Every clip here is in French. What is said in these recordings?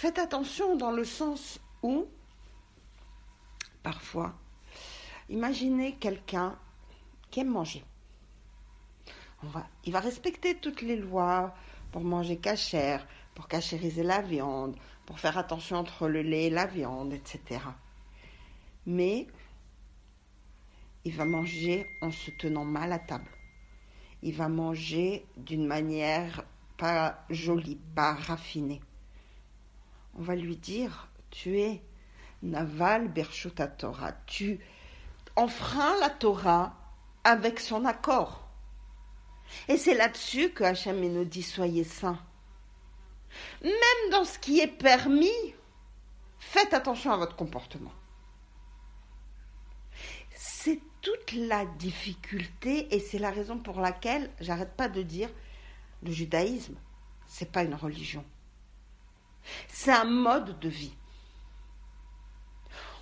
Faites attention dans le sens où, parfois, imaginez quelqu'un qui aime manger. Il va respecter toutes les lois pour manger cachère, pour cachériser la viande, pour faire attention entre le lait et la viande, etc. Mais il va manger en se tenant mal à table. Il va manger d'une manière pas jolie, pas raffinée. On va lui dire, tu es Naval Bershut Torah, tu enfreins la Torah avec son accord. Et c'est là-dessus que Hachem nous dit, soyez saints. Même dans ce qui est permis, faites attention à votre comportement. C'est toute la difficulté et c'est la raison pour laquelle j'arrête pas de dire le judaïsme, c'est pas une religion. C'est un mode de vie.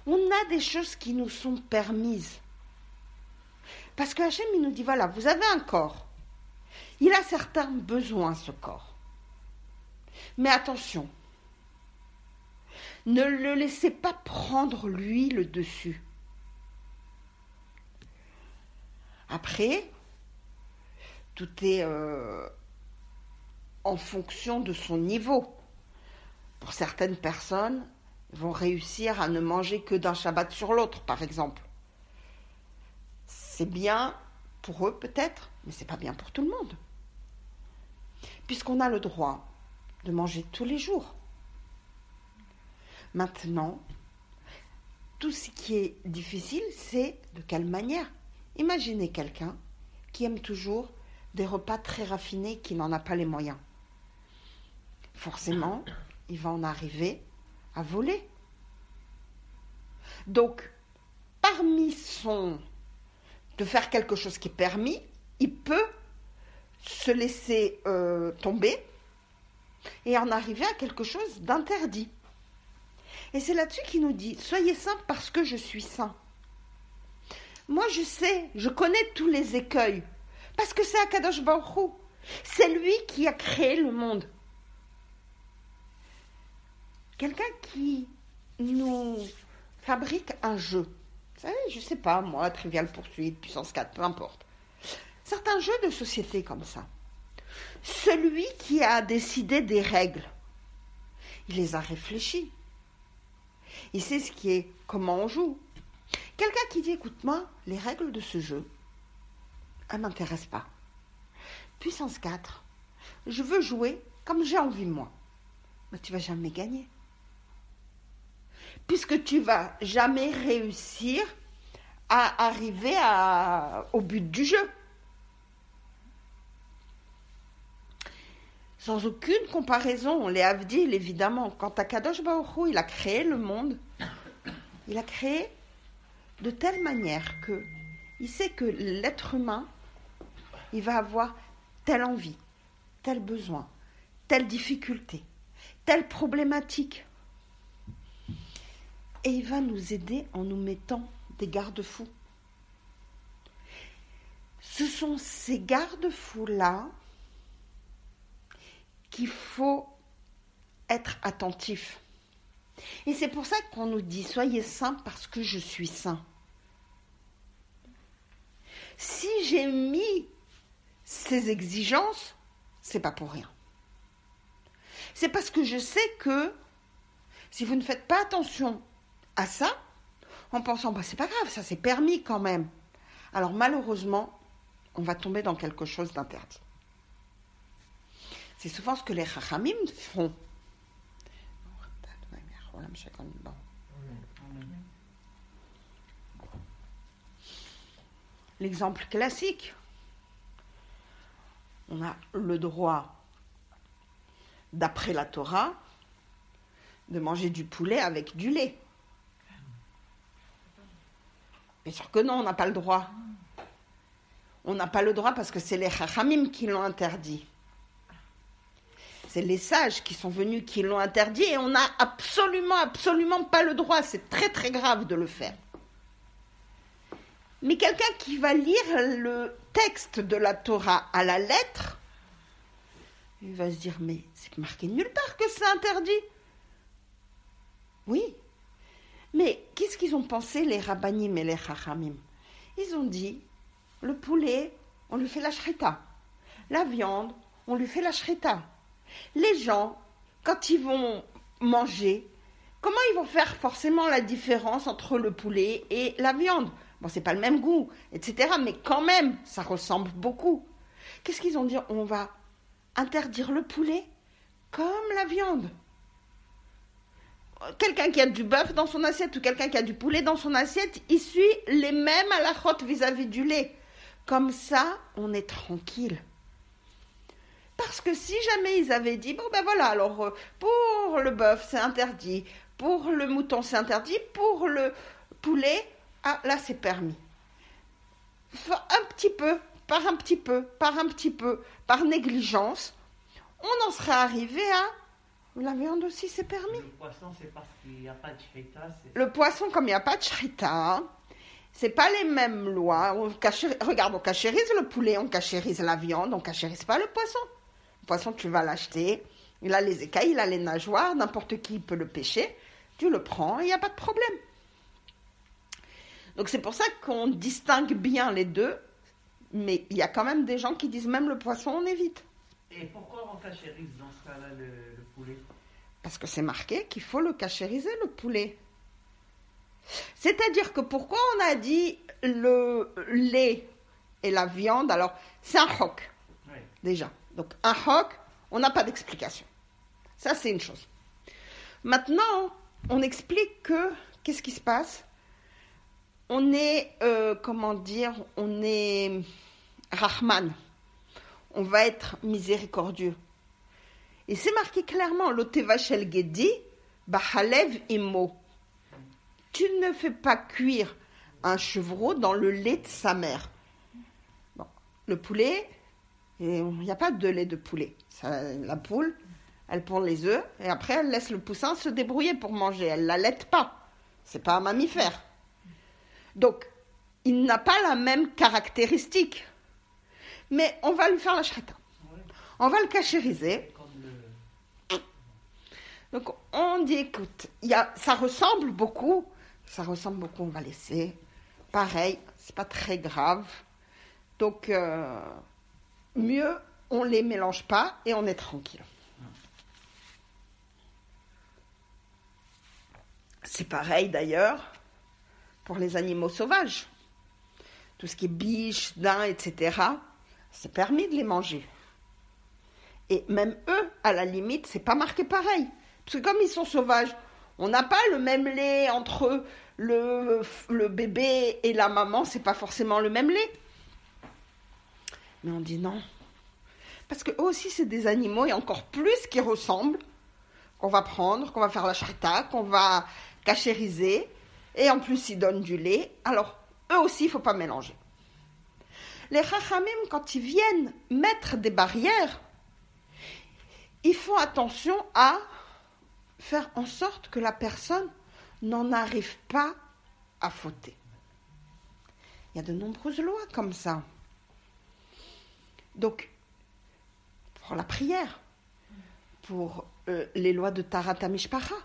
On a des choses qui nous sont permises. Parce que Hachem, il nous dit, voilà, vous avez un corps. Il a certains besoins, ce corps. Mais attention, ne le laissez pas prendre, lui, le dessus. Après, tout est en fonction de son niveau. Pour certaines personnes, vont réussir à ne manger que d'un Shabbat sur l'autre, par exemple. C'est bien pour eux peut-être, mais c'est pas bien pour tout le monde. Puisqu'on a le droit de manger tous les jours. Maintenant, tout ce qui est difficile, c'est de quelle manière. Imaginez quelqu'un qui aime toujours des repas très raffinés, qui n'en a pas les moyens. Forcément, il va en arriver à voler. Donc, parmi de faire quelque chose qui est permis, il peut se laisser tomber et en arriver à quelque chose d'interdit. Et c'est là-dessus qu'il nous dit, soyez saints parce que je suis saint. Moi je sais, je connais tous les écueils, parce que c'est Akadosh Baruch Hu. C'est lui qui a créé le monde. Quelqu'un qui nous fabrique un jeu. Vous savez, je sais pas, moi, Trivial Poursuite, Puissance 4, peu importe. Certains jeux de société comme ça. Celui qui a décidé des règles, il les a réfléchies. Il sait ce qui est, comment on joue. Quelqu'un qui dit, écoute-moi, les règles de ce jeu, elles ne m'intéressent pas. Puissance 4, je veux jouer comme j'ai envie moi. Mais tu ne vas jamais gagner. Puisque tu ne vas jamais réussir à arriver au but du jeu. Sans aucune comparaison, les Havdil, évidemment, quand Akadosh Baruch Hu, il a créé le monde, il a créé de telle manière que il sait que l'être humain, il va avoir telle envie, tel besoin, telle difficulté, telle problématique. Et il va nous aider en nous mettant des garde-fous. Ce sont ces garde-fous-là qu'il faut être attentif. Et c'est pour ça qu'on nous dit, soyez saints parce que je suis saint. Si j'ai mis ces exigences, c'est pas pour rien. C'est parce que je sais que si vous ne faites pas attention à ça, en pensant, c'est pas grave, ça c'est permis quand même. Alors malheureusement, on va tomber dans quelque chose d'interdit. C'est souvent ce que les Chachamim font. L'exemple classique. On a le droit, d'après la Torah, de manger du poulet avec du lait. Bien sûr que non, on n'a pas le droit. On n'a pas le droit parce que c'est les Chachamim qui l'ont interdit. C'est les sages qui sont venus qui l'ont interdit et on n'a absolument pas le droit. C'est très très grave de le faire. Mais quelqu'un qui va lire le texte de la Torah à la lettre, il va se dire, mais c'est marqué nulle part que c'est interdit. Oui. Mais qu'est-ce qu'ils ont pensé, les rabbanim et les chachamim? Ils ont dit, le poulet, on lui fait la shrita. La viande, on lui fait la shrita. Les gens, quand ils vont manger, comment ils vont faire forcément la différence entre le poulet et la viande? Bon, c'est pas le même goût, etc. Mais quand même, ça ressemble beaucoup. Qu'est-ce qu'ils ont dit? On va interdire le poulet comme la viande. Quelqu'un qui a du bœuf dans son assiette ou quelqu'un qui a du poulet dans son assiette, il suit les mêmes halakhot vis-à-vis du lait. Comme ça, on est tranquille. Parce que si jamais ils avaient dit, bon ben voilà, alors pour le bœuf c'est interdit, pour le mouton c'est interdit, pour le poulet, ah là c'est permis. Un petit peu, par un petit peu, par un petit peu, par négligence, on en serait arrivé à la viande aussi c'est permis. Le poisson c'est parce qu'il n'y a pas de shrita. Le poisson comme il n'y a pas de shrita, c'est pas les mêmes lois. Regarde, on cachérise le poulet, on cachérise la viande, on cachérise pas le poisson. Le poisson, tu vas l'acheter, il a les écailles, il a les nageoires, n'importe qui peut le pêcher, tu le prends, il n'y a pas de problème. Donc c'est pour ça qu'on distingue bien les deux, mais il y a quand même des gens qui disent même le poisson, on évite. Et pourquoi on cachérise dans ce cas-là le poulet? Parce que c'est marqué qu'il faut le cachériser, le poulet. C'est-à-dire que pourquoi on a dit le lait et la viande, alors c'est un choc, oui. Déjà. Donc un choc, on n'a pas d'explication. Ça c'est une chose. Maintenant, on explique que, qu'est-ce qui se passe? On est, on est Rahman. On va être miséricordieux. Et c'est marqué clairement, l'oteva shel gedi, bahalev imo. Tu ne fais pas cuire un chevreau dans le lait de sa mère. Bon, le poulet, il n'y a pas de lait de poulet. La poule, elle pond les œufs et après elle laisse le poussin se débrouiller pour manger. Elle ne l'allaite pas. C'est pas un mammifère. Donc, il n'a pas la même caractéristique. Mais on va lui faire la shrita. On va le cachériser. Donc, on dit, écoute, ça ressemble beaucoup, on va laisser. Pareil, c'est pas très grave. Donc, mieux, on les mélange pas et on est tranquille. C'est pareil d'ailleurs pour les animaux sauvages. Tout ce qui est biches, daims, etc., c'est permis de les manger. Et même eux, à la limite, c'est pas marqué pareil. Parce que comme ils sont sauvages, on n'a pas le même lait entre le bébé et la maman, c'est pas forcément le même lait. Mais on dit non. Parce que eux aussi, c'est des animaux, et encore plus qui ressemblent, qu'on va prendre, qu'on va faire la shrita, qu'on va cachériser, et en plus, ils donnent du lait. Alors, eux aussi, il ne faut pas mélanger. Les chachamim, quand ils viennent mettre des barrières, ils font attention à faire en sorte que la personne n'en arrive pas à fauter. Il y a de nombreuses lois comme ça. Donc, pour la prière, pour les lois de Tarat HaMishpacha,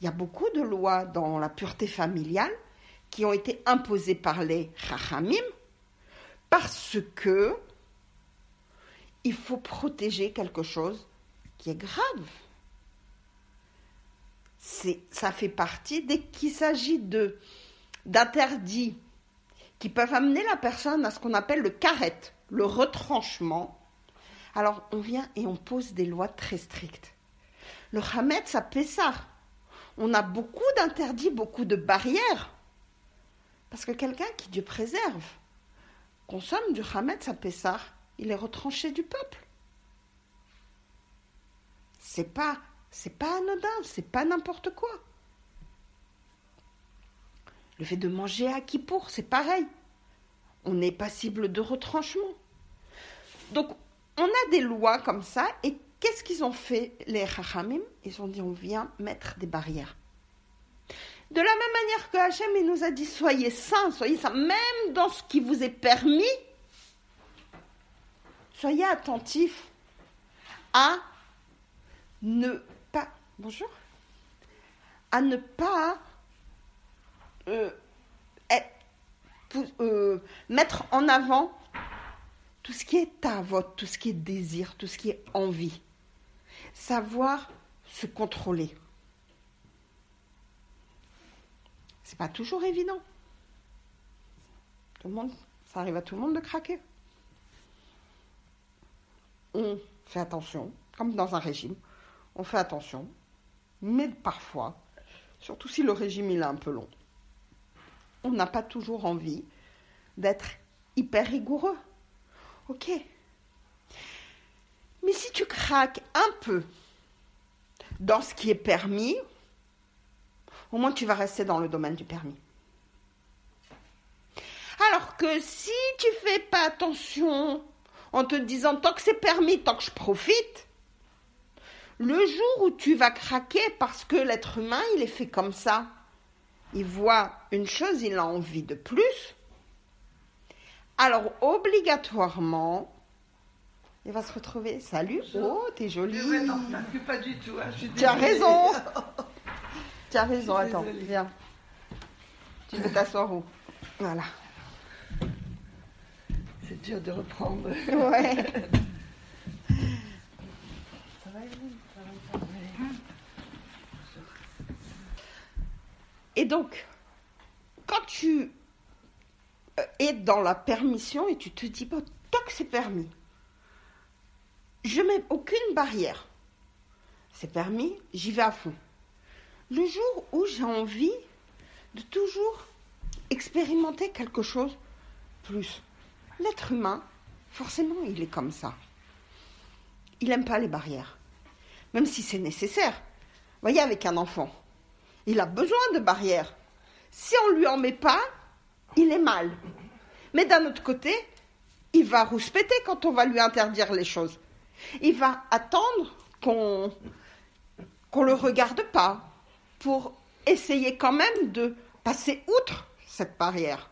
il y a beaucoup de lois dans la pureté familiale qui ont été imposées par les Chachamim parce que il faut protéger quelque chose qui est grave. Ça fait partie, dès qu'il s'agit d'interdits qui peuvent amener la personne à ce qu'on appelle le karet, le retranchement, alors on vient et on pose des lois très strictes. Le Hametz à Pessah, on a beaucoup d'interdits, beaucoup de barrières, parce que quelqu'un qui, Dieu préserve, consomme du Hametz à Pessah, il est retranché du peuple. C'est pas anodin, c'est pas n'importe quoi. Le fait de manger à Kippour, c'est pareil. On est passible de retranchement. Donc, on a des lois comme ça, et qu'est-ce qu'ils ont fait, les Chachamim? Ils ont dit, on vient mettre des barrières. De la même manière que Hachem, il nous a dit, soyez saints, même dans ce qui vous est permis, soyez attentifs à ne pas, à ne pas mettre en avant tout ce qui est tavot, tout ce qui est désir, tout ce qui est envie. Savoir se contrôler. C'est pas toujours évident. Ça arrive à tout le monde de craquer. On fait attention, comme dans un régime, on fait attention, mais parfois, surtout si le régime il est un peu long, on n'a pas toujours envie d'être hyper rigoureux. Ok. Mais si tu craques un peu dans ce qui est permis, au moins tu vas rester dans le domaine du permis. Alors que si tu fais pas attention en te disant tant que c'est permis, tant que je profite, le jour où tu vas craquer parce que l'être humain, il est fait comme ça, il voit une chose, il a envie de plus, alors obligatoirement, il va se retrouver. Salut, oh, t'es jolie. Non, pas du tout. Hein, tu as raison. Tu as raison, attends, viens. Tu peux t'asseoir où? Voilà. C'est dur de reprendre. Ouais. Ça va, Evelyne? Ça va. Et donc, quand tu es dans la permission et tu te dis, bon, tant que c'est permis, je mets aucune barrière. C'est permis, j'y vais à fond. Le jour où j'ai envie de toujours expérimenter quelque chose plus, l'être humain, forcément, il est comme ça. Il n'aime pas les barrières, même si c'est nécessaire. Vous voyez, avec un enfant, il a besoin de barrières. Si on ne lui en met pas, il est mal. Mais d'un autre côté, il va rouspéter quand on va lui interdire les choses. Il va attendre qu'on le regarde pas pour essayer quand même de passer outre cette barrière.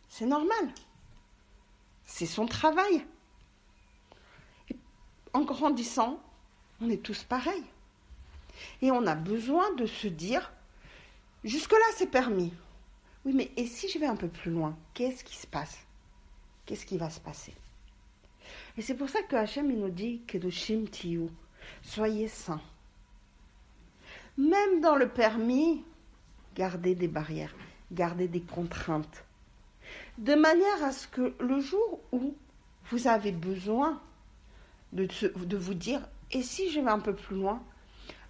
C'est normal. C'est son travail. Et en grandissant, on est tous pareils. Et on a besoin de se dire, jusque-là c'est permis. Oui, mais et si je vais un peu plus loin, qu'est-ce qui se passe? Qu'est-ce qui va se passer? Et c'est pour ça que Hachem il nous dit Kedoshim Tiyu, soyez saints. Même dans le permis, gardez des barrières, gardez des contraintes. De manière à ce que le jour où vous avez besoin de vous dire, et si je vais un peu plus loin,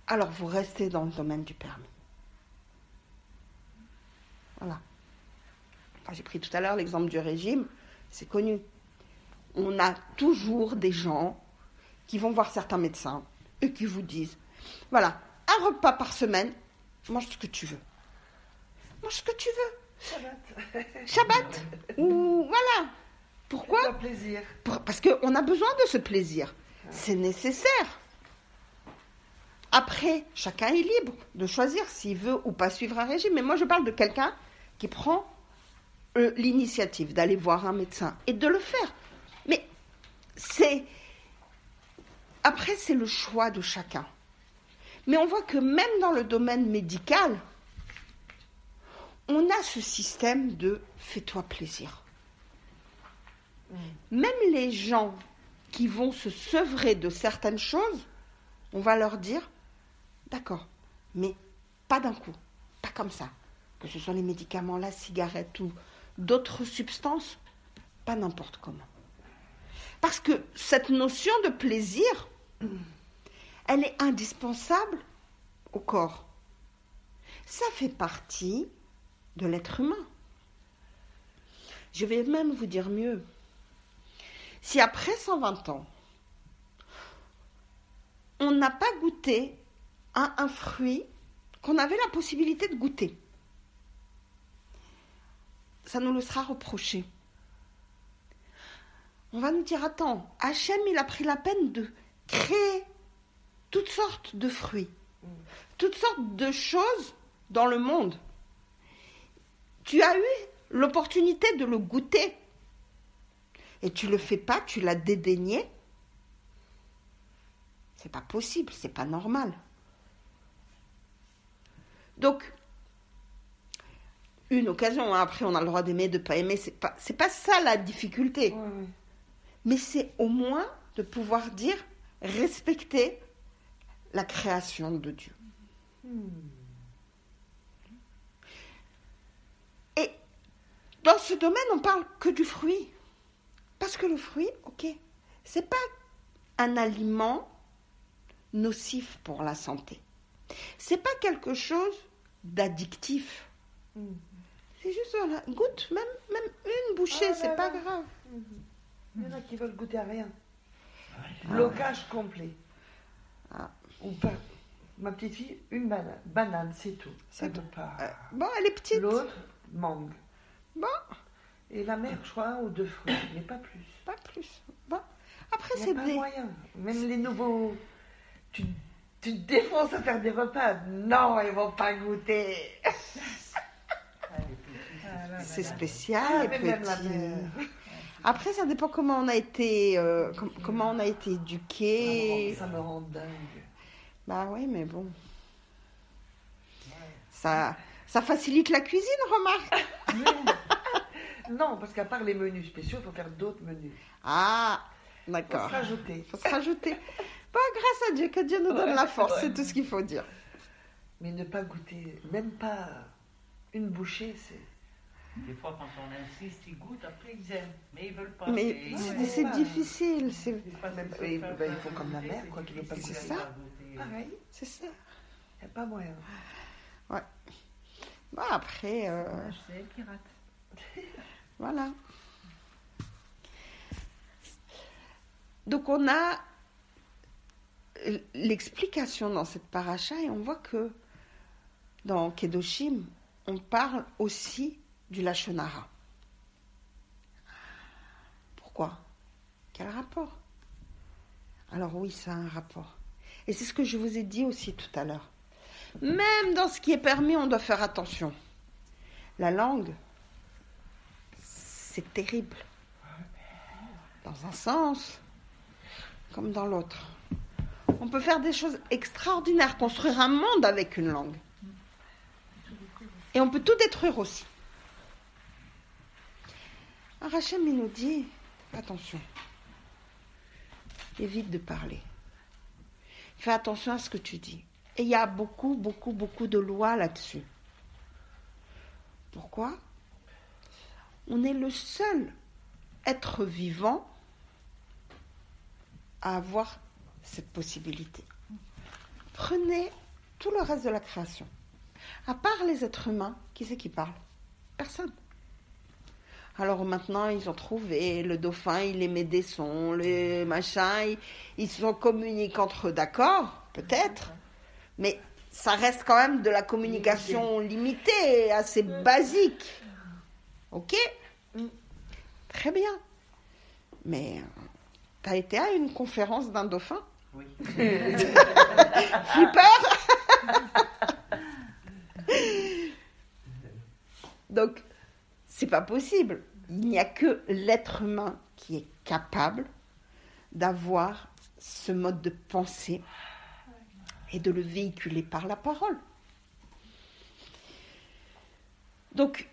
alors vous restez dans le domaine du permis. Voilà. Enfin, j'ai pris tout à l'heure l'exemple du régime, c'est connu. On a toujours des gens qui vont voir certains médecins et qui vous disent, voilà, un repas par semaine, mange ce que tu veux. Mange ce que tu veux. Shabbat. Ou voilà. Pourquoi? Plaisir. Parce qu'on a besoin de ce plaisir. C'est nécessaire. Après, chacun est libre de choisir s'il veut ou pas suivre un régime. Mais moi, je parle de quelqu'un qui prend l'initiative d'aller voir un médecin et de le faire. Mais après, c'est le choix de chacun. Mais on voit que même dans le domaine médical, on a ce système de « fais-toi plaisir ». Même les gens qui vont se sevrer de certaines choses, on va leur dire « d'accord, mais pas d'un coup, pas comme ça ». Que ce soit les médicaments, la cigarette ou d'autres substances, pas n'importe comment. Parce que cette notion de plaisir, elle est indispensable au corps. Ça fait partie de l'être humain. Je vais même vous dire mieux. Si après 120 ans, on n'a pas goûté à un fruit qu'on avait la possibilité de goûter, ça nous le sera reproché. On va nous dire, attends, Hachem, il a pris la peine de créer toutes sortes de fruits, toutes sortes de choses dans le monde. Tu as eu l'opportunité de le goûter et tu le fais pas, tu l'as dédaigné. C'est pas possible, c'est pas normal. Donc, une occasion, hein. Après on a le droit d'aimer, de ne pas aimer, c'est pas ça la difficulté. Ouais. Mais c'est au moins de pouvoir dire, respecter la création de Dieu. Et dans ce domaine, on parle que du fruit. Parce que le fruit, ok, c'est pas un aliment nocif pour la santé. C'est pas quelque chose d'addictif. C'est juste, voilà, goûte, même une bouchée, Ah c'est là pas là. grave. Il y en a qui veulent goûter à rien. Blocage complet. Ah. Ou pas. Ma petite fille, une banane, c'est tout. C'est Elle tout. veut pas. Bon, elle est petite. L'autre, mangue. Bon, Et la mère, je crois, un ou deux fruits, mais pas plus. pas plus. Bon. Après, Il n'y c'est a pas des... moyen. Même les nouveaux. Tu te défonces à faire des repas. Non, ils vont pas goûter. C'est spécial, Ah, les mais même la petits. mère. Après, ça dépend comment on a été, comment on a été éduqué. Ça me rend dingue. Bah oui, mais bon. Ça facilite la cuisine, remarque. Non, parce qu'à part les menus spéciaux, il faut faire d'autres menus. Ah, Il faut d'accord. se rajouter. Il faut se rajouter. Bon, grâce à Dieu, que Dieu nous donne Ouais, la force, ouais. c'est tout ce qu'il faut dire. Mais ne pas goûter, même pas une bouchée, c'est. Des fois, quand on insiste, ils goûtent, après ils aiment, mais ils veulent pas. Mais Et- c'est pas. difficile, c'est Des fois, Même- c'est oui, faire ben, il faire faut comme la goûter, mère, quoi, qui veut pas difficile goûter. à goûter. Pareil, c'est ça. il n'y a pas moyen. Bon, après, C'est elle qui rate. voilà. Donc on a l'explication dans cette paracha et on voit que dans Kedoshim, on parle aussi du Lashon Hara. Pourquoi? Quel rapport? Alors oui, ça a un rapport. Et c'est ce que je vous ai dit aussi tout à l'heure. Même dans ce qui est permis, on doit faire attention. La langue, c'est terrible. Dans un sens, comme dans l'autre. On peut faire des choses extraordinaires, construire un monde avec une langue. Et on peut tout détruire aussi. Alors Hachem, il nous dit, attention, évite de parler. Fais attention à ce que tu dis. Et il y a beaucoup de lois là-dessus. Pourquoi? On est le seul être vivant à avoir cette possibilité. Prenez tout le reste de la création. À part les êtres humains, qui c'est qui parle? Personne. Alors maintenant, ils ont trouvé, le dauphin, il émet des sons, les machins, ils sont communiquent entre eux, d'accord? Peut-être. Mais ça reste quand même de la communication limitée, assez basique. Ok? Très bien. Mais t'as été à une conférence d'un dauphin? Oui. Flipper. Donc, c'est pas possible. Il n'y a que l'être humain qui est capable d'avoir ce mode de pensée et de le véhiculer par la parole. Donc,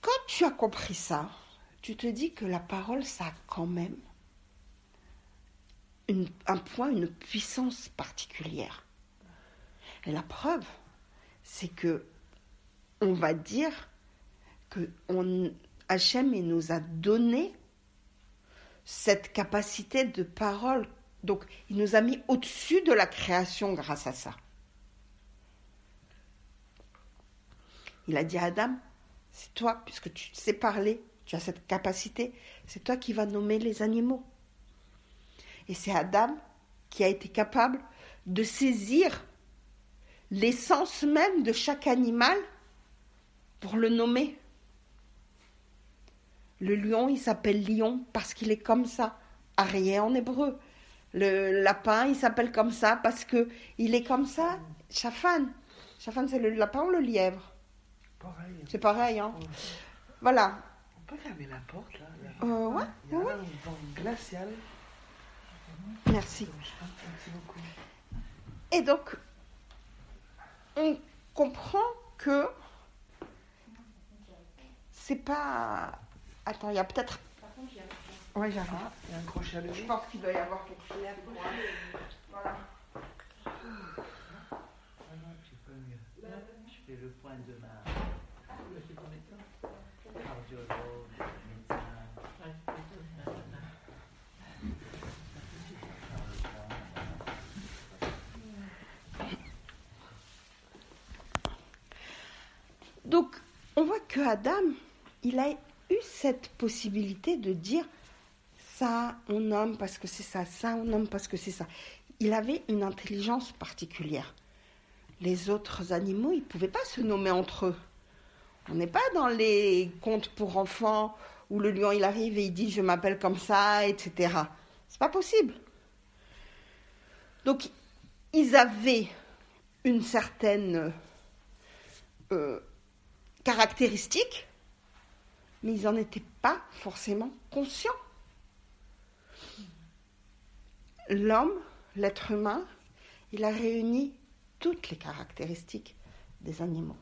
quand tu as compris ça, tu te dis que la parole, ça a quand même un point, une puissance particulière. Et la preuve, c'est que on va dire que Hachem il nous a donné cette capacité de parole. Donc, il nous a mis au-dessus de la création grâce à ça. Il a dit à Adam, c'est toi, puisque tu sais parler, tu as cette capacité, c'est toi qui vas nommer les animaux. Et c'est Adam qui a été capable de saisir l'essence même de chaque animal pour le nommer. Le lion, il s'appelle lion parce qu'il est comme ça, arié en hébreu. Le lapin, il s'appelle comme ça parce que il est comme ça. Shafan. Shafan, c'est le lapin ou le lièvre? Pareil. C'est pareil, hein? Ouais. Voilà. On peut fermer la porte, là. Ouais, Il y a ouais. un vent glacial. Merci. Merci beaucoup. Et donc, on comprend que c'est pas... Attends, il y a peut-être... Ouais, j'arrive. Il y a un gros chalet. Je pense qu'il doit y avoir quelque chose. Voilà. Tu peux mieux. Je fais le point de ma cardiologue, médecin. Donc, on voit que Adam, il a eu cette possibilité de dire ça, on nomme parce que c'est ça, ça, on nomme parce que c'est ça. Il avait une intelligence particulière. Les autres animaux, ils ne pouvaient pas se nommer entre eux. On n'est pas dans les contes pour enfants où le lion, il arrive et il dit « je m'appelle comme ça », etc. C'est pas possible. Donc, ils avaient une certaine caractéristique, mais ils n'en étaient pas forcément conscients. L'homme, l'être humain, il a réuni toutes les caractéristiques des animaux.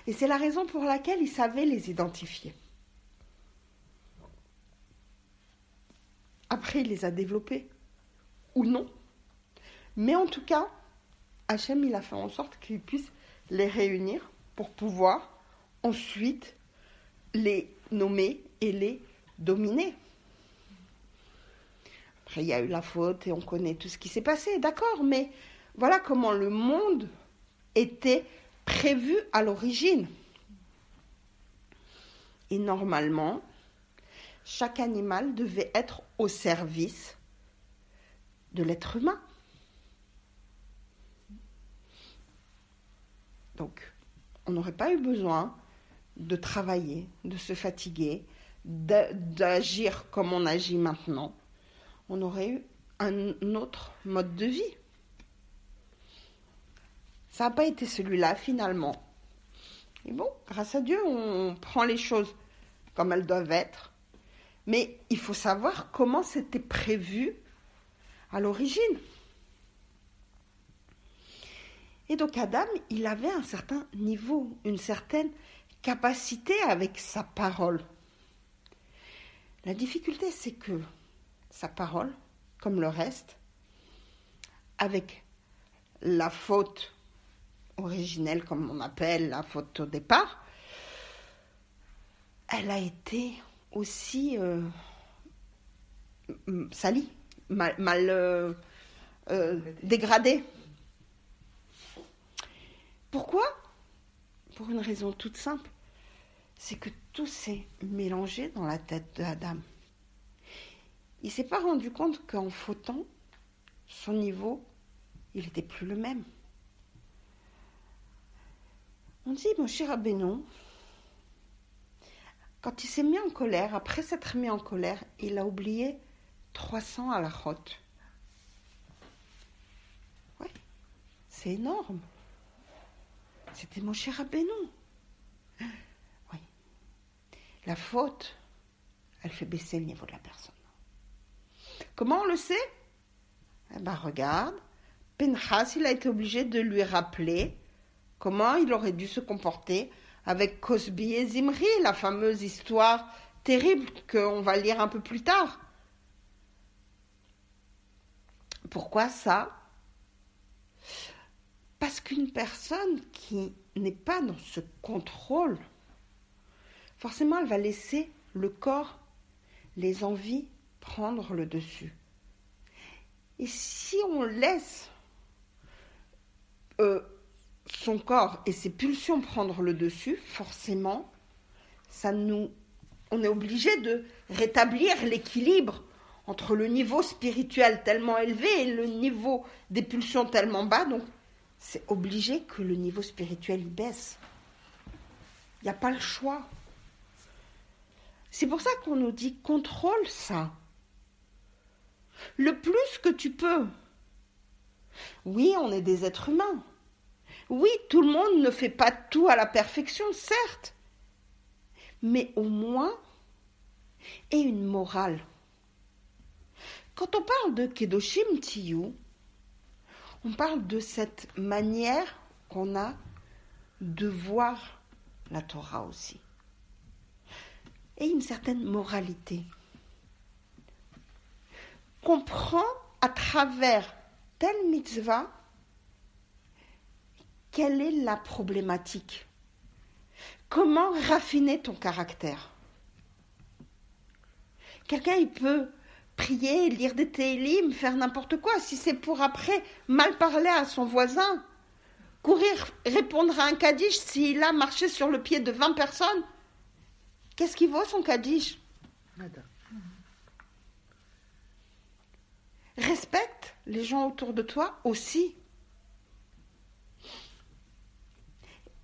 Et c'est la raison pour laquelle il savait les identifier. Après, il les a développés, ou non. Mais en tout cas, Hachem, il a fait en sorte qu'il puisse les réunir pour pouvoir ensuite les nommer et les dominer. Après, il y a eu la faute et on connaît tout ce qui s'est passé, d'accord, mais voilà comment le monde était prévu à l'origine. Et normalement, chaque animal devait être au service de l'être humain. Donc, on n'aurait pas eu besoin de travailler, de se fatiguer, d'agir comme on agit maintenant. On aurait eu un autre mode de vie. Ça n'a pas été celui-là, finalement. Et bon, grâce à Dieu, on prend les choses comme elles doivent être. Mais il faut savoir comment c'était prévu à l'origine. Et donc Adam, il avait un certain niveau, une certaine capacité avec sa parole. La difficulté, c'est que sa parole, comme le reste, avec la faute originelle, comme on appelle la faute au départ, elle a été aussi salie, mal dégradée. Pourquoi ? Pour une raison toute simple, c'est que tout s'est mélangé dans la tête d'Adam. Il ne s'est pas rendu compte qu'en fautant, son niveau, il n'était plus le même. On dit, mon cher Rabbeinu, quand il s'est mis en colère, après s'être mis en colère, il a oublié 300 halachot. Oui, c'est énorme. C'était mon cher Rabbeinu. Oui. La faute, elle fait baisser le niveau de la personne. Comment on le sait ? Eh bien, regarde, Pinchas, il a été obligé de lui rappeler comment il aurait dû se comporter avec Cosbi et Zimri, la fameuse histoire terrible qu'on va lire un peu plus tard. Pourquoi ça ? Parce qu'une personne qui n'est pas dans ce contrôle, forcément, elle va laisser le corps, les envies prendre le dessus. Et si on laisse son corps et ses pulsions prendre le dessus, forcément, on est obligé de rétablir l'équilibre entre le niveau spirituel tellement élevé et le niveau des pulsions tellement bas. Donc, c'est obligé que le niveau spirituel baisse. Il n'y a pas le choix. C'est pour ça qu'on nous dit contrôle ça. Le plus que tu peux. Oui, on est des êtres humains. Oui, tout le monde ne fait pas tout à la perfection, certes. Mais au moins, et une morale. Quand on parle de Kedoshim Tiyu, on parle de cette manière qu'on a de voir la Torah aussi. Et une certaine moralité. Comprends à travers telle mitzvah quelle est la problématique. Comment raffiner ton caractère. Quelqu'un, il peut prier, lire des télim, faire n'importe quoi. Si c'est pour après mal parler à son voisin, courir, répondre à un kaddish, s'il a marché sur le pied de 20 personnes, qu'est-ce qui vaut son kaddish? Respecte les gens autour de toi aussi.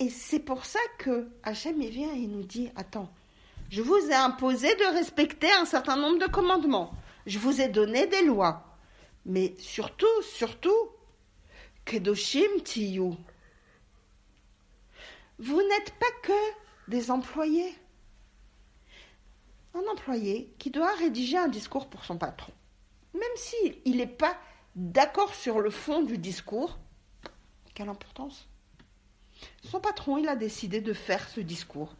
Et c'est pour ça que Hachem il vient et il nous dit, attends, je vous ai imposé de respecter un certain nombre de commandements. Je vous ai donné des lois. Mais surtout, Kedoshim Tiyu. Vous n'êtes pas que des employés. Un employé qui doit rédiger un discours pour son patron. Même s'il n'est pas d'accord sur le fond du discours, quelle importance? Son patron, il a décidé de faire ce discours.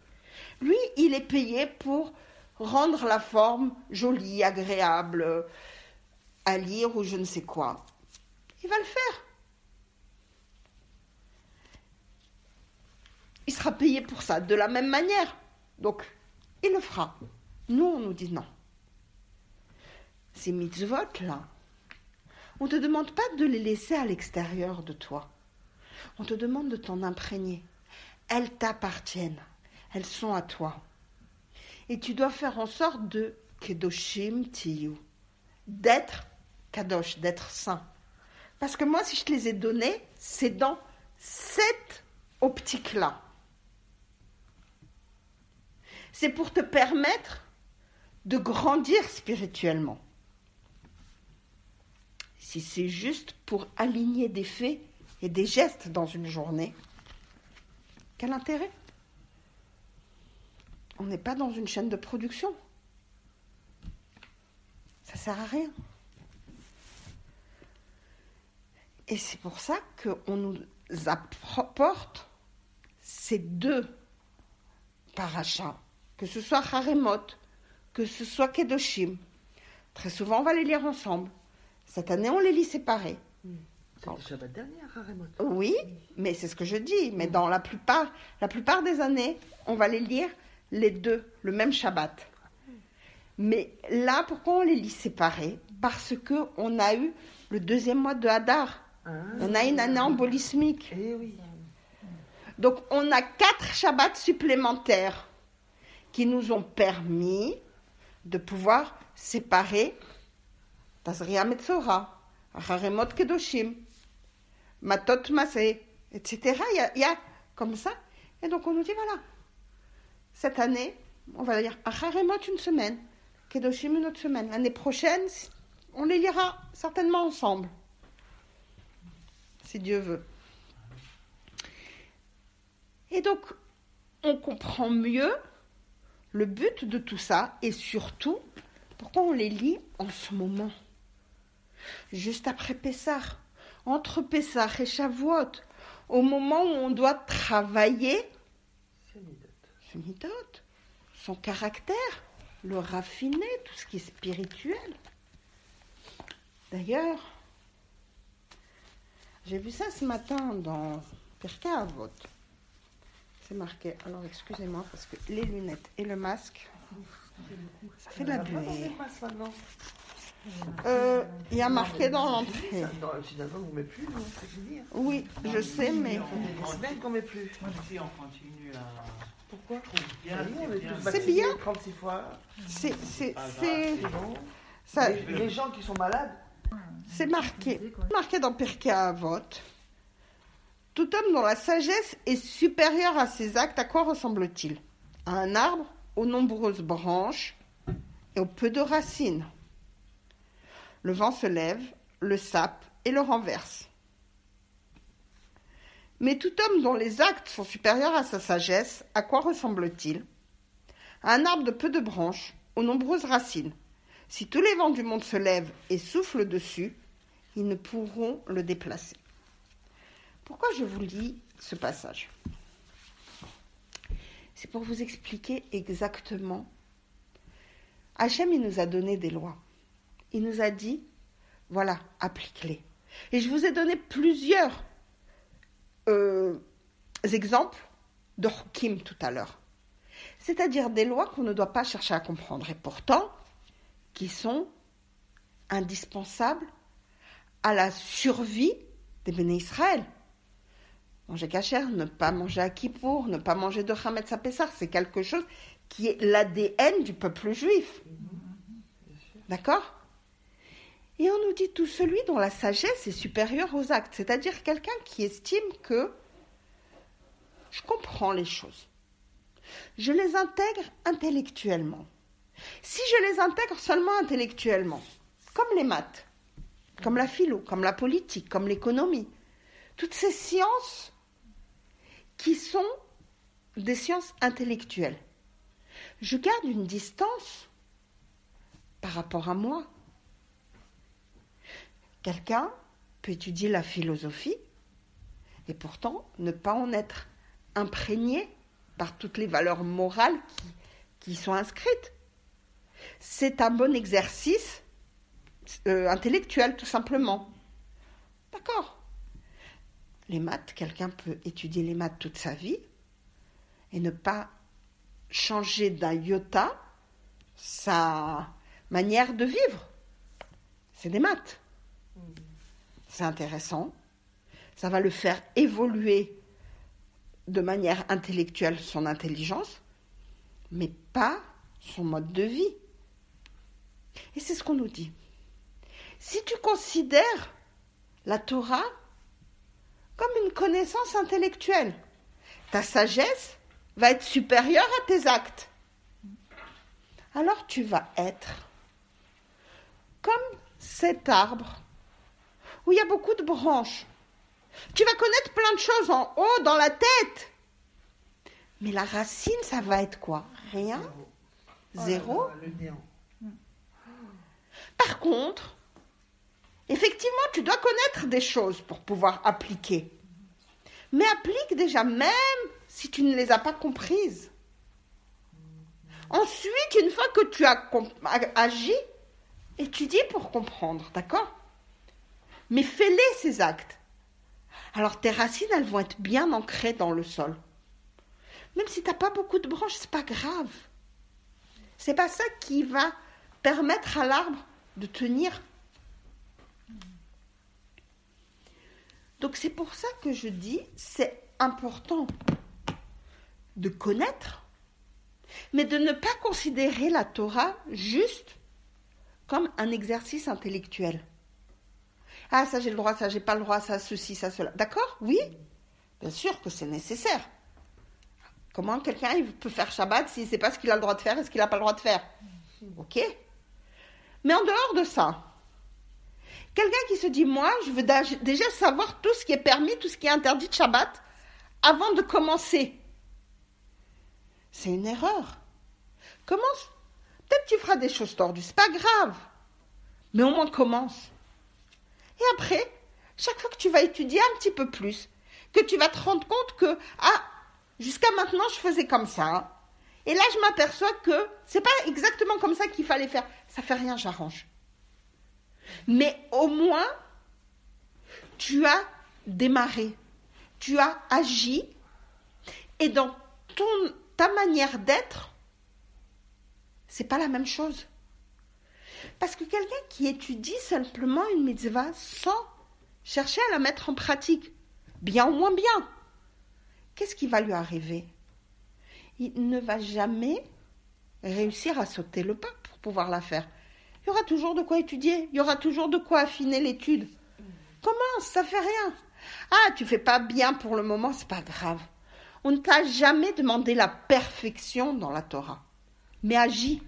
Lui, il est payé pour rendre la forme jolie, agréable, à lire ou je ne sais quoi. Il va le faire. Il sera payé pour ça, de la même manière. Donc, il le fera. Nous, on nous dit non. Ces mitzvot-là, on ne te demande pas de les laisser à l'extérieur de toi. On te demande de t'en imprégner. Elles t'appartiennent. Elles sont à toi. Et tu dois faire en sorte de Kedoshim Tiyu. D'être Kadosh, d'être saint. Parce que moi, si je te les ai donnés, c'est dans cette optique-là. C'est pour te permettre de grandir spirituellement. Si c'est juste pour aligner des faits et des gestes dans une journée, quel intérêt? On n'est pas dans une chaîne de production. Ça ne sert à rien. Et c'est pour ça qu'on nous apporte ces deux parachas, que ce soit Haremot, que ce soit Kedoshim. Très souvent, on va les lire ensemble. Cette année, on les lit séparés. C'est le Shabbat dernier, Haremot. Oui, mais c'est ce que je dis. Mais dans la plupart des années, on va les lire les deux, le même Shabbat. Mais là, pourquoi on les lit séparés? Parce qu'on a eu le deuxième mois de Hadar. On a une année embolismique. Eh oui. Donc, on a 4 Shabbats supplémentaires qui nous ont permis de pouvoir séparer Tazria Metzora, Haremot Kedoshim, Matot Masé, etc. Il y a comme ça. Et donc, on nous dit, voilà, cette année, on va lire Haremot une semaine, Kedoshim une autre semaine. L'année prochaine, on les lira certainement ensemble, si Dieu veut. Et donc, on comprend mieux le but de tout ça et surtout, pourquoi on les lit en ce moment. Juste après Pessah, entre Pessah et Shavuot, au moment où on doit travailler ce midot, son caractère, le raffiner, tout ce qui est spirituel. D'ailleurs, j'ai vu ça ce matin dans Pirkei Avot. C'est marqué, alors excusez-moi, parce que les lunettes et le masque, ça fait de la buée. Il y a marqué dans l'entrée. Finalement, on ne met plus, non, c'est fini. Oui, je sais, mais... Des semaines qu'on ne met plus. Moi, ici, on continue à... Pourquoi? Bien, On est tous C'est vaccinés bien. 36 fois. C'est bon. ça, Les gens qui sont malades, c'est marqué dans Pirkei Avot. Tout homme dont la sagesse est supérieure à ses actes, à quoi ressemble-t-il? À un arbre aux nombreuses branches et aux peu de racines. Le vent se lève, le sape et le renverse. Mais tout homme dont les actes sont supérieurs à sa sagesse, à quoi ressemble-t-il? À un arbre de peu de branches, aux nombreuses racines. Si tous les vents du monde se lèvent et soufflent dessus, ils ne pourront le déplacer. Pourquoi je vous lis ce passage? C'est pour vous expliquer exactement. Hachem, il nous a donné des lois. Il nous a dit, voilà, applique-les. Et je vous ai donné plusieurs exemples de Hukim tout à l'heure. C'est-à-dire des lois qu'on ne doit pas chercher à comprendre. Et pourtant, qui sont indispensables à la survie des béné Israël. Manger kasher, ne pas manger à Kippour, ne pas manger de Hametz à Pessah, c'est quelque chose qui est l'ADN du peuple juif. D'accord ? Et on nous dit tout celui dont la sagesse est supérieure aux actes, c'est-à-dire quelqu'un qui estime que je comprends les choses. Je les intègre intellectuellement. Si je les intègre seulement intellectuellement, comme les maths, comme la philo, comme la politique, comme l'économie, toutes ces sciences qui sont des sciences intellectuelles, je garde une distance par rapport à moi. Quelqu'un peut étudier la philosophie et pourtant ne pas en être imprégné par toutes les valeurs morales qui y sont inscrites. C'est un bon exercice intellectuel, tout simplement. D'accord. Les maths, quelqu'un peut étudier les maths toute sa vie et ne pas changer d'un iota sa manière de vivre. C'est des maths. C'est intéressant. Ça va le faire évoluer de manière intellectuelle son intelligence, mais pas son mode de vie. Et c'est ce qu'on nous dit. Si tu considères la Torah comme une connaissance intellectuelle, ta sagesse va être supérieure à tes actes. Alors tu vas être comme cet arbre où il y a beaucoup de branches. Tu vas connaître plein de choses en haut, dans la tête. Mais la racine, ça va être quoi ? Rien ? Zéro ? Le néant. Par contre, effectivement, tu dois connaître des choses pour pouvoir appliquer. Mais applique déjà, même si tu ne les as pas comprises. Ensuite, une fois que tu as agi, étudie pour comprendre, d'accord ? Mais fais-les, ces actes. Alors tes racines, elles vont être bien ancrées dans le sol. Même si tu n'as pas beaucoup de branches, c'est pas grave. C'est pas ça qui va permettre à l'arbre de tenir. Donc c'est pour ça que je dis, c'est important de connaître, mais de ne pas considérer la Torah juste comme un exercice intellectuel. Ah, ça j'ai le droit, ça j'ai pas le droit, ça ceci, ça cela. D'accord ? Oui, bien sûr que c'est nécessaire. Comment quelqu'un il peut faire Shabbat s'il ne sait pas ce qu'il a le droit de faire et ce qu'il n'a pas le droit de faire ? Ok ? Mais en dehors de ça, quelqu'un qui se dit, moi, je veux déjà savoir tout ce qui est permis, tout ce qui est interdit de Shabbat, avant de commencer. C'est une erreur. Commence. Peut-être tu feras des choses tordues, c'est pas grave. Mais au moins commence. Et après, chaque fois que tu vas étudier un petit peu plus, que tu vas te rendre compte que, jusqu'à maintenant, je faisais comme ça. Et là, je m'aperçois que c'est pas exactement comme ça qu'il fallait faire. Ça fait rien, j'arrange. Mais au moins, tu as démarré, tu as agi, et dans ta manière d'être, c'est pas la même chose. Parce que quelqu'un qui étudie simplement une mitzvah sans chercher à la mettre en pratique, bien ou moins bien, qu'est-ce qui va lui arriver ? Il ne va jamais réussir à sauter le pas pour pouvoir la faire. Il y aura toujours de quoi étudier, il y aura toujours de quoi affiner l'étude. Commence, ça fait rien. Ah, tu fais pas bien pour le moment, c'est pas grave. On ne t'a jamais demandé la perfection dans la Torah. Mais agis,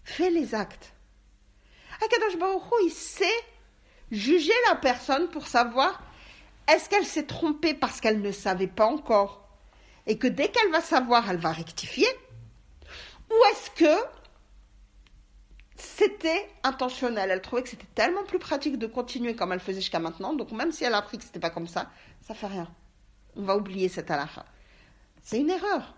fais les actes. Akadosh Baruch Hu, il sait juger la personne pour savoir est-ce qu'elle s'est trompée parce qu'elle ne savait pas encore et que dès qu'elle va savoir, elle va rectifier, ou est-ce que c'était intentionnel. Elle trouvait que c'était tellement plus pratique de continuer comme elle faisait jusqu'à maintenant, donc même si elle a appris que c'était pas comme ça fait rien. On va oublier cette halakha. C'est une erreur.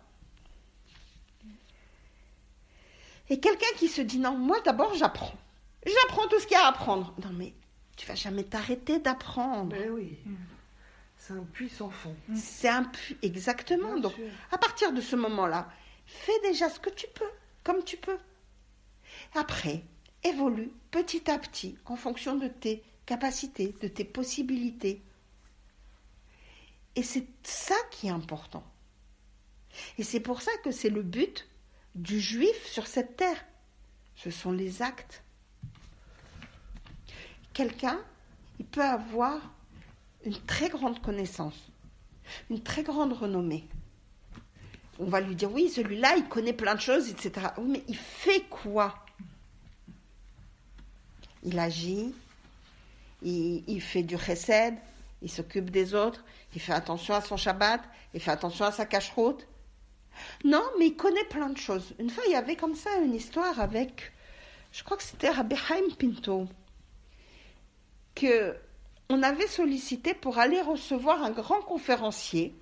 Et quelqu'un qui se dit, non, moi d'abord j'apprends. J'apprends tout ce qu'il y a à apprendre. Non mais, tu vas jamais t'arrêter d'apprendre. Ben oui. C'est un puits sans fond. C'est un puits, exactement. Bien Donc, sûr. à partir de ce moment-là, fais déjà ce que tu peux, comme tu peux. Après, évolue petit à petit en fonction de tes capacités, de tes possibilités. Et c'est ça qui est important. Et c'est pour ça que c'est le but du juif sur cette terre. Ce sont les actes. Quelqu'un, il peut avoir une très grande connaissance, une très grande renommée. On va lui dire, oui, celui-là, il connaît plein de choses, etc. Oui, mais il fait quoi? Il agit, il fait du chesed, il s'occupe des autres, il fait attention à son Shabbat, il fait attention à sa cacheroute. Non, mais il connaît plein de choses. Une fois, il y avait comme ça une histoire avec, je crois que c'était Rabbi Chaim Pinto, qu'on avait sollicité pour aller recevoir un grand conférencier,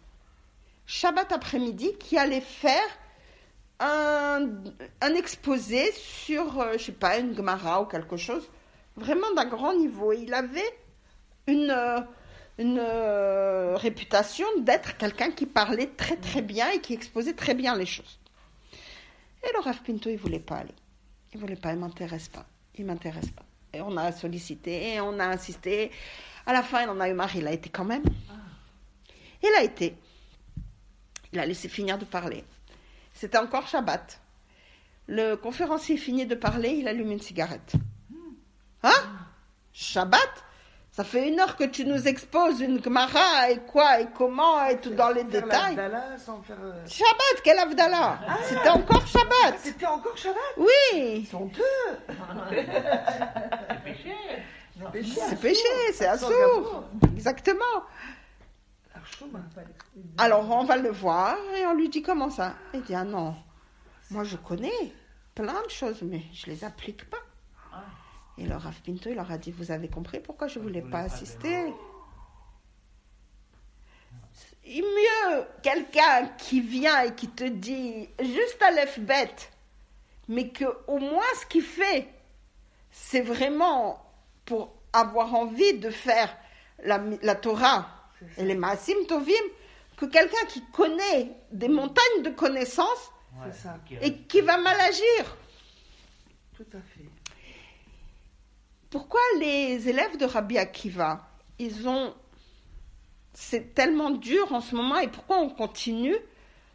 Shabbat après-midi, qui allait faire un exposé sur, je ne sais pas, une Gemara ou quelque chose, vraiment d'un grand niveau. Et il avait une réputation d'être quelqu'un qui parlait très très bien et qui exposait très bien les choses. Et le Rav Pinto, il ne voulait pas aller. Il ne voulait pas, il ne m'intéresse pas. Il ne m'intéresse pas. Et on a sollicité, et on a insisté. À la fin, il en a eu marre, il a été quand même. Il a été. Il a laissé finir de parler. C'était encore Shabbat. Le conférencier finit de parler, il allume une cigarette. Hein? Shabbat? Ça fait 1 heure que tu nous exposes une Gemara et quoi et comment et tout dans les détails. Shabbat, quel Avdallah? C'était encore Shabbat. C'était encore Shabbat? Oui. Ils sont deux. C'est péché. C'est péché, c'est assourd. Exactement. Alors on va le voir et on lui dit comment ça? Il dit, ah non, moi je connais plein de choses mais je les applique pas. Et le Rav Pinto, il leur a dit, vous avez compris pourquoi je ne voulais pas assister? Mieux quelqu'un qui vient et qui te dit juste Aleph bête, mais qu'au moins ce qu'il fait, c'est vraiment pour avoir envie de faire la Torah et les Maasim Tovim, que quelqu'un qui connaît des montagnes de connaissances et qui va mal agir. Tout à fait. Pourquoi les élèves de Rabbi Akiva, c'est tellement dur en ce moment et pourquoi on continue?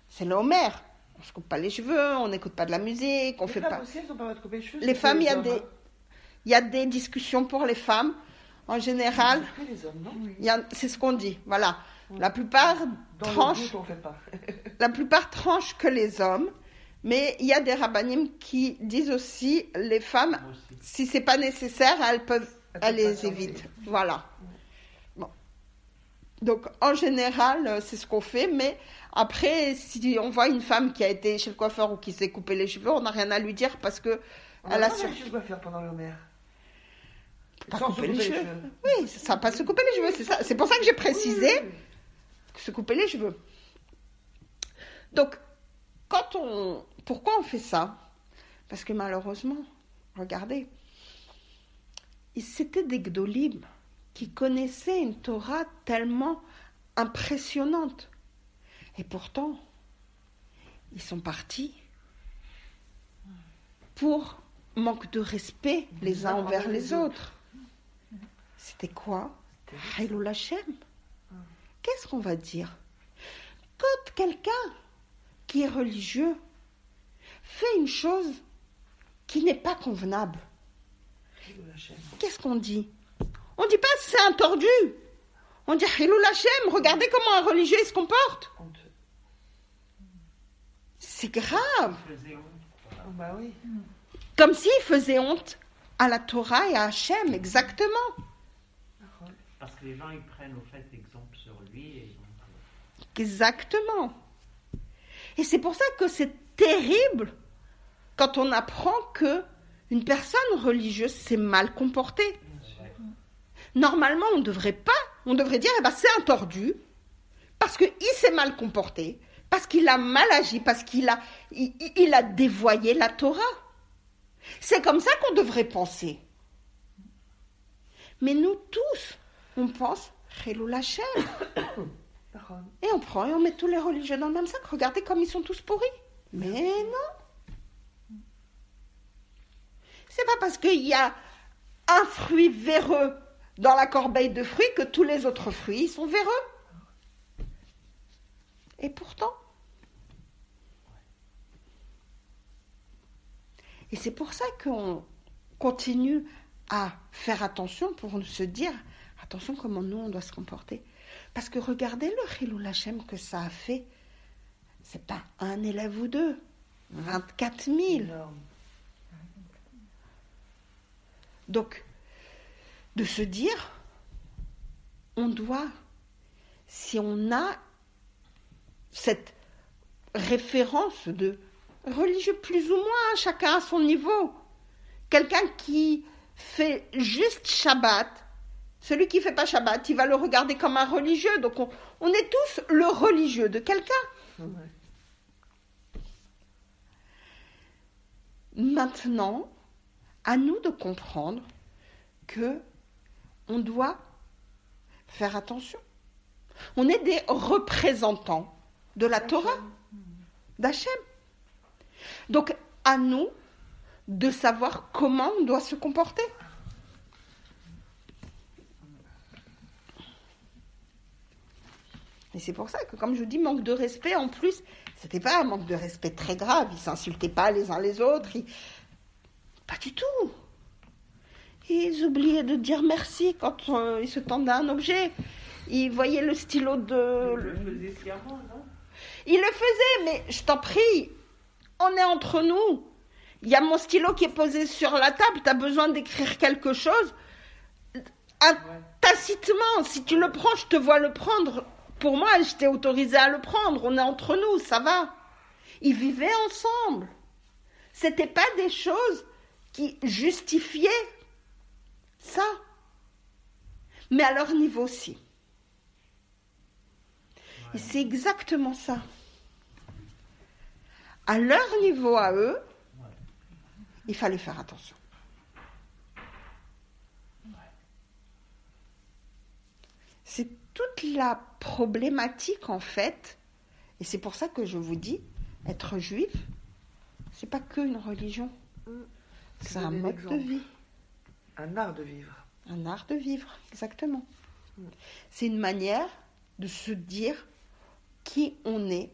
C'est le Homer. On ne se coupe pas les cheveux, on n'écoute pas de la musique, on fait pas. Aussi, elles ont pas le droit de couper les cheveux. Les femmes, il y a des discussions pour les femmes. En général, les hommes, non? c'est ce qu'on dit. Voilà. La plupart tranchent. La plupart tranchent que les hommes. Mais il y a des rabbanim qui disent aussi, les femmes, si c'est pas nécessaire, elles les évitent. Voilà. Bon. Donc, en général, c'est ce qu'on fait. Mais après, si on voit une femme qui a été chez le coiffeur ou qui s'est coupé les cheveux, on n'a rien à lui dire parce que elle a chez le coiffeur pendant le Homer. Pas couper les cheveux. Oui, ça va pas se couper les cheveux. C'est ça. C'est pour ça que j'ai précisé se couper les cheveux. Donc, pourquoi on fait ça? Parce que malheureusement, regardez, c'était des Gdolim qui connaissaient une Torah tellement impressionnante. Et pourtant, ils sont partis pour manque de respect les uns envers les autres. C'était quoi? Haïlou Lachem. Qu'est-ce qu'on va dire? Quand quelqu'un qui est religieux fait une chose qui n'est pas convenable, qu'est-ce qu'on dit? On ne dit pas c'est un tordu. On dit Haïlou Lachem, regardez comment un religieux il se comporte. C'est grave. Bah oui. Comme s'il faisait honte à la Torah et à Hachem, exactement. Parce que les gens, ils prennent au fait exemple sur lui. Et donc... Exactement. Et c'est pour ça que c'est terrible quand on apprend que une personne religieuse s'est mal comportée. Normalement, on ne devrait pas. On devrait dire, c'est un tordu, parce qu'il s'est mal comporté, parce qu'il a mal agi, parce qu'il a dévoyé la Torah. C'est comme ça qu'on devrait penser. Mais nous tous, on pense Chilul Hashem. Et on prend et on met tous les religieux dans le même sac. Regardez comme ils sont tous pourris. Mais non. C'est pas parce qu'il y a un fruit véreux dans la corbeille de fruits que tous les autres fruits sont véreux. Et pourtant. Et c'est pour ça qu'on continue à faire attention pour se dire, attention comment nous on doit se comporter. Parce que regardez le Chilul Hashem que ça a fait. C'est pas un élève ou deux. 24 000. Énorme. Donc, de se dire, on doit, si on a cette référence de religieux plus ou moins, chacun à son niveau. Quelqu'un qui fait juste Shabbat, celui qui ne fait pas Shabbat, il va le regarder comme un religieux. Donc on est tous le religieux de quelqu'un. Ouais. Maintenant, à nous de comprendre que on doit faire attention. On est des représentants de la Torah, d'Hachem. Donc, à nous de savoir comment on doit se comporter. Et c'est pour ça que, comme je vous dis, manque de respect, en plus, c'était pas un manque de respect très grave. Ils s'insultaient pas les uns les autres. Pas du tout. Ils oubliaient de dire merci quand ils se tendaient un objet. Ils voyaient le stylo de... Il le faisait sciemment, non? Ils le faisaient, mais je t'en prie, on est entre nous. Il y a mon stylo qui est posé sur la table, tu as besoin d'écrire quelque chose. Tacitement, si tu le prends, je te vois le prendre. Pour moi, je t'ai autorisé à le prendre. On est entre nous, ça va. Ils vivaient ensemble. C'était pas des choses qui justifiaient ça. Mais à leur niveau aussi. Et c'est exactement ça. À leur niveau, à eux, il fallait faire attention. C'est toute la problématique, en fait, et c'est pour ça que je vous dis, être juif, c'est pas qu'une religion. C'est un mode de vie. Un art de vivre. Un art de vivre, exactement. C'est une manière de se dire qui on est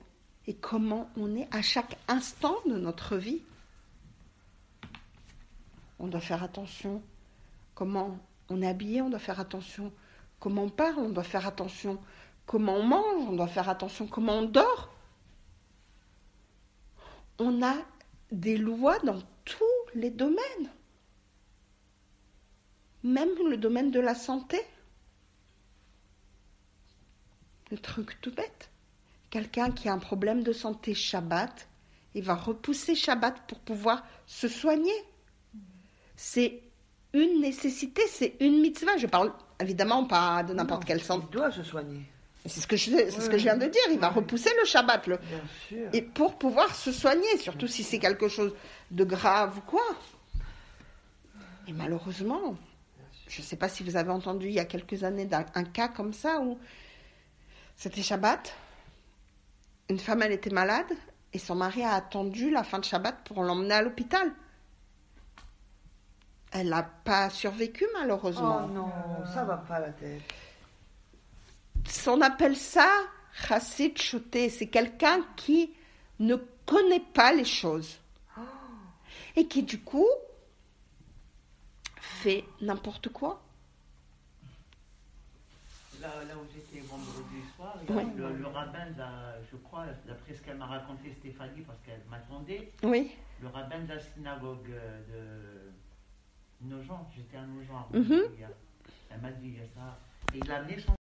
et comment on est à chaque instant de notre vie. On doit faire attention comment on est habillé, on doit faire attention comment on parle, on doit faire attention comment on mange, on doit faire attention comment on dort. On a des lois dans tous les domaines. Même le domaine de la santé. Le truc tout bête. Quelqu'un qui a un problème de santé Shabbat, il va repousser Shabbat pour pouvoir se soigner. C'est une nécessité, c'est une mitzvah. Je parle évidemment pas de n'importe quelle santé. Il doit se soigner. C'est ce que je viens de dire. Il va repousser le Shabbat. Bien sûr. Et pour pouvoir se soigner, surtout si c'est quelque chose de grave ou quoi. Et malheureusement, je ne sais pas si vous avez entendu il y a quelques années un cas comme ça où c'était Shabbat. Une femme, elle était malade et son mari a attendu la fin de Shabbat pour l'emmener à l'hôpital. Elle n'a pas survécu, malheureusement. Oh non, ça va pas la tête. On appelle ça chassid choté. C'est quelqu'un qui ne connaît pas les choses. Et qui, du coup, fait n'importe quoi. Là où j'étais vendredi soir, il y a le rabbin, je crois, d'après ce qu'elle m'a raconté Stéphanie, parce qu'elle m'attendait, Oui. le rabbin de la synagogue de Nogent, j'étais à Nogent. Mhm. Elle m'a dit ça. Et il a amené son